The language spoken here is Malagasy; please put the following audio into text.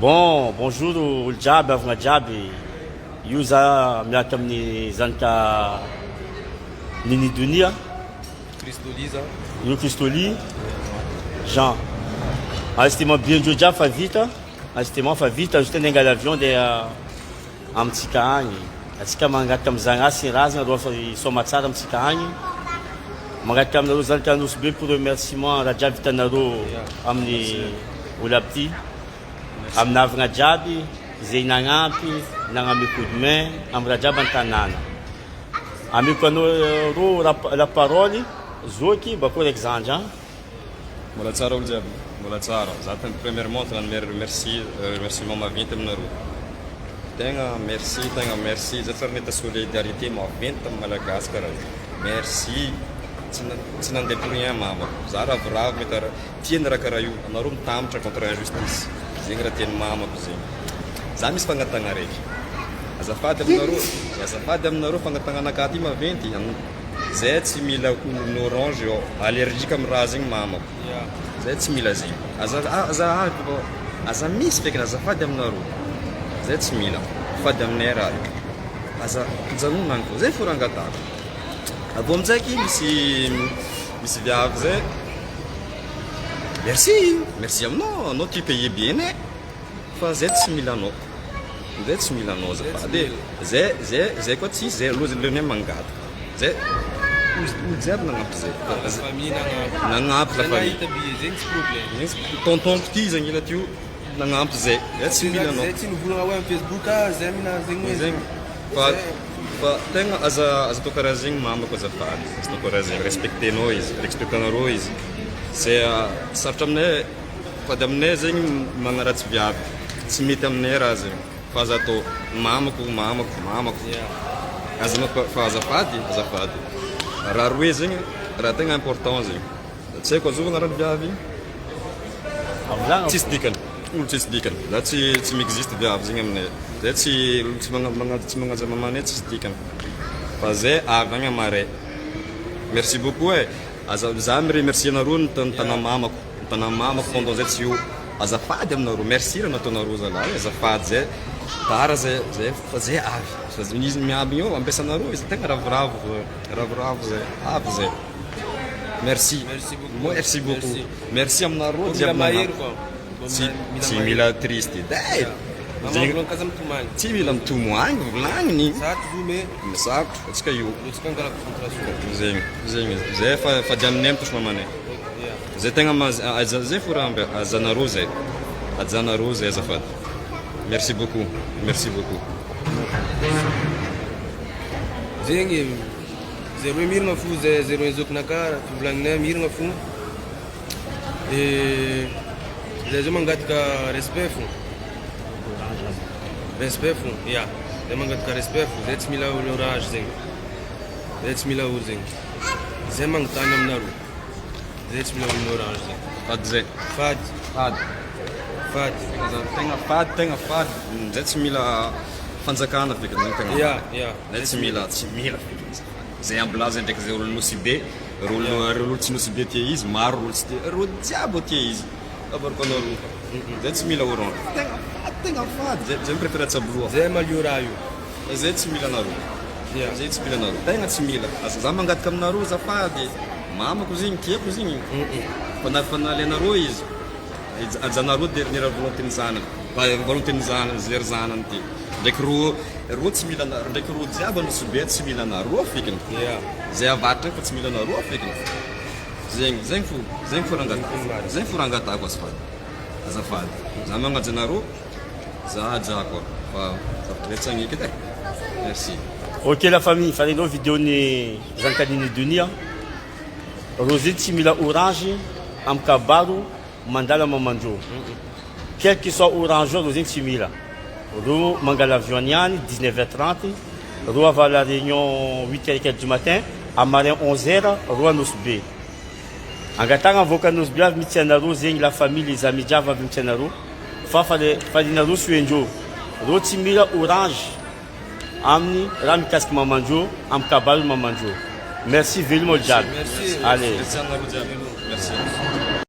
Bon, bonjour olo jiaby, avana jiaby. Io za miaraka amin'ny zanaka Nini Dunia. Cristoli za. Io Cristoli. Jean. Asitema biandreo jiaby fa vita. Asitema fa vita, juste andeha angala avion dia amintsika agny. Atsika mangataka amin'Zagnasy razana roa fa soma tsara amintsika agny. Mangataka aminareo zanaka Nosy be pour remerciement raha jiaby vitanareo amin'ny olo aby ty. Aminavagna jiaby zay nagnampy nagname coup de main amin'ny raha jiaby an-tanàna. Ameko anareo la parole zoky bakô Alexandre. Mbola tsara olo jiaby, mbola tsara. Za tany premièrement tany remerciement maventy aminareo. Tegna merci. Za tsara neta solidarité maventy amin'ny malagasy karaha io. Merci. Tsy nandeha pour rien mama. Za ravoravo mety tiany raha karaha io. Anareo mitambatra contre injustice. Zegny raha tiany mamako zegny. Za misy fagnatagna raiky. Azafady aminareo fagnatagnanakahy ty maventy. Zay tsy mila orange io, allergique amin'ny raha zegny mamako. Zay tsy mila zegny. Aza misy feky azafady aminareo. Zay tsy mila. Fady aminay raha io. Aza janona any fô. Zay fo rangatako. Avô aminjaiky misy viavy zay. Merci aminao, anao ty paye bien né. Fa zay tsy mila anao. Zay tsy mila anao azafady. Zay koa tsy zay leonay mangata. Zay olo jiaby nagnampy zay. Nagnampy la famille. Zegny tsy problème. Tontonko ty zegny ila tio nagnampy zay. Zay tsy mila anao. Zay tsy nivolagna hoe amin'ny Facebook zay mina zegny. Fa tegna aza atao karaha zegny mamako azafady. Aza atao karaha zegny respectenao izy, respectanareo izy. Zay sarotra aminay fady aminay zegny magnaratsy viavy. Tsy mety aminay raha zegny. Fa aza atao mamako. Fa azafady. Raha roe zegny raha tegna important zegny. Tsy haiko azovagna raha viavy. Tsisy dikany. Olo tsisy dikany. Za tsy mi-existe viavy zegny aminay. Zay tsy magnaja mamanay tsisy dikany. Fa zay avy agny amaray. Merci beaucoup e. Za miremercie anareo ny tanà mamako pendant zay tsy io. Azafady aminareo. Merci raha nataonareo zalahy. Azafady zay. Tara zay avy. Izy miaby io ampiasanareo izy tegna ravoravo zay. Avy zay. Merci beaucoup. Merci aminareo jiaby. Tsy mila triste. Tsy mila mitomagny volagniny. Misakotro atsika io. Zegny. Zay fa diaminay mitosy mamanay. Zay tegna zay fo raha ajanareo zay. Ajanareo zay azafady. Merci beaucoup. Zegny zay roe miragna fo zay roe zokinaka volagninay miragna fo. Zay zao mangataka respect fo. Ya. Zay mangataka respect fo. Zay tsy mila orange zegny. Zay magnotany aminareo. Zay tsy mila orange zegny. Fady zay. Fady. Tegna fady. Zay tsy mila fanjakana feky zegny tegna. Ya. Zay tsy mila feky. Zay amblaza ndraiky zay olo nosy be. Olo tsy nosy be tia izy, maro olo tsy tia. Olo jiaby tia izy. Avaroko anareo. Zay tsy mila orange. Tegna fady. Zay préféré tsaboloa. Zay malio raha io. Zay tsy mila anareo. Zay tsy mila anareo. Tegna tsy mila. Za mangataka aminareo zafady. Mamako zegny tiako zegny. Fanale anareo izy. Ajanareo dernière volonté-ny zanany. Volonté-ny zanany, zery zanany ty. Ndraiky ro tsy mila anareo. Ndraiky ro jiaby anosy be tsy mila anareo fekiny. Zay avatry fa tsy mila anareo fekiny. Zegny fo rangatako azafady. Za magnaja anareo. Za ajako. Fa zavatra edy e. Merci. Ok la famille, faranao vidéo ni zanaka Nini Dunia. Rosy tsy mila orange amin'ny kabaro mandala mamandro. Quel que soit orange Rosy tsy mila. Ro mangala avion niany 19h30. Ro avy à la réunion 8h du matin. Amarin 11h ro à Nosy be. Angatagna avoka Nosy be avy mitsanareo zegny la famille les amis jiaby avy mitsanareo. Fa falinareo suendreo. Ro tsy mila orange amin'ny raha mikasiky mamandro amin'ny kabaro mamandro. Merci veloma jiaby. Merci. Allez. Merci anareo jiaby. Merci.